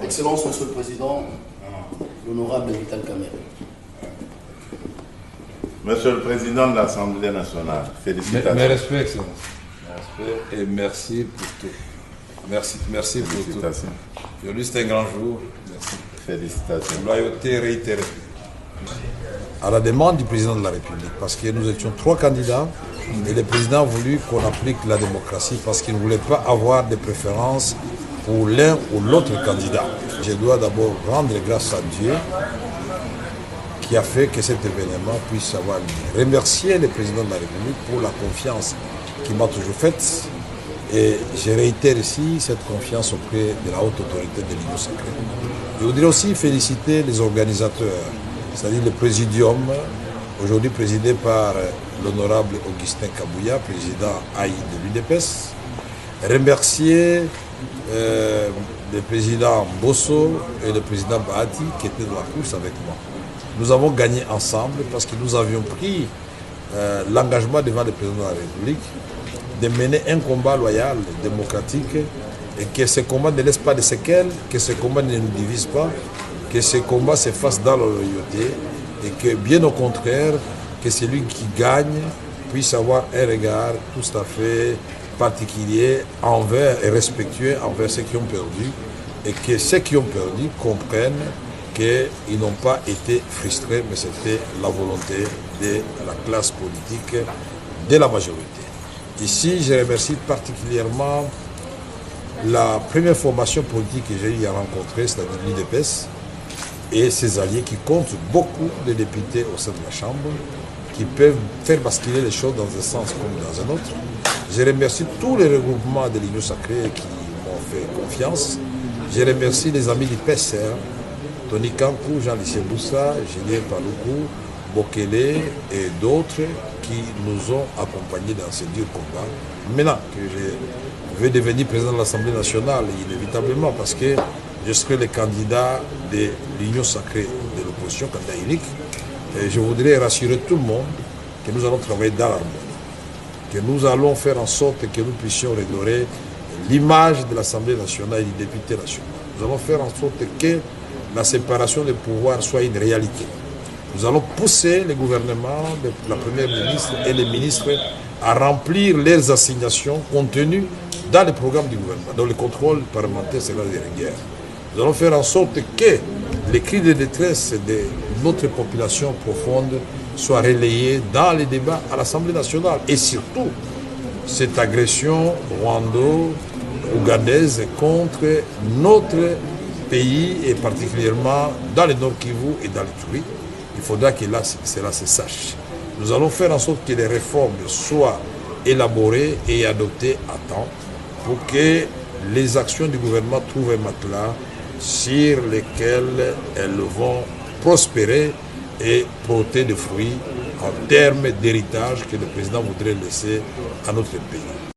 Excellence, Monsieur le Président, l'honorable Vital Kamerhe. Monsieur le Président de l'Assemblée nationale, félicitations. Mes respects, Excellence. Mes respects et merci pour tout. Merci pour tout. Aujourd'hui, c'est un grand jour. Merci. Félicitations. Loyauté réitérée. À la demande du président de la République, parce que nous étions 3 candidats et le président a voulu qu'on applique la démocratie parce qu'il ne voulait pas avoir de préférence pour l'un ou l'autre candidat. Je dois d'abord rendre grâce à Dieu qui a fait que cet événement puisse avoir lieu. Remercier le président de la République pour la confiance qu'il m'a toujours faite et je réitère ici cette confiance auprès de la haute autorité de l'Union sacrée. Je voudrais aussi féliciter les organisateurs, c'est-à-dire le présidium, aujourd'hui présidé par l'honorable Augustin Kabouya, président AI de l'UDPS. Remercier le président Bosso et le président Bahati qui étaient dans la course avec moi. Nous avons gagné ensemble parce que nous avions pris l'engagement devant le président de la République de mener un combat loyal, démocratique, et que ce combat ne laisse pas de séquelles, que ce combat ne nous divise pas, que ce combat se fasse dans la loyauté, et que bien au contraire, que celui qui gagne puisse avoir un regard tout à fait particulier envers et respectueux envers ceux qui ont perdu, et que ceux qui ont perdu comprennent qu'ils n'ont pas été frustrés, mais c'était la volonté de la classe politique, de la majorité. Ici, je remercie particulièrement la première formation politique que j'ai eu à rencontrer, c'est-à-dire l'UDPS, et ses alliés qui comptent beaucoup de députés au sein de la Chambre, qui peuvent faire basculer les choses dans un sens comme dans un autre. Je remercie tous les regroupements de l'Union sacrée qui m'ont fait confiance. Je remercie les amis du PCR, Tony Kankou, Jean-Lycée Boussa, Julien Paloukou, Bokele et d'autres qui nous ont accompagnés dans ce dur combat. Maintenant que je vais devenir président de l'Assemblée nationale, inévitablement, parce que je serai le candidat de l'Union sacrée de l'opposition, candidat unique, et je voudrais rassurer tout le monde que nous allons travailler dans l'harmonie, que nous allons faire en sorte que nous puissions redorer l'image de l'Assemblée nationale et du député national. Nous allons faire en sorte que la séparation des pouvoirs soit une réalité. Nous allons pousser le gouvernement, la première ministre et les ministres à remplir leurs assignations contenues dans le programme du gouvernement, dont le contrôle parlementaire sera de rigueur. Nous allons faire en sorte que les cris de détresse de notre population profonde soient relayés dans les débats à l'Assemblée nationale. Et surtout, cette agression rwando-ougandaise contre notre pays, et particulièrement dans le Nord Kivu et dans l'Ituri, il faudra que là, cela se sache. Nous allons faire en sorte que les réformes soient élaborées et adoptées à temps pour que les actions du gouvernement trouvent un matelas sur lesquels elles vont prospérer et porter des fruits en termes d'héritage que le président voudrait laisser à notre pays.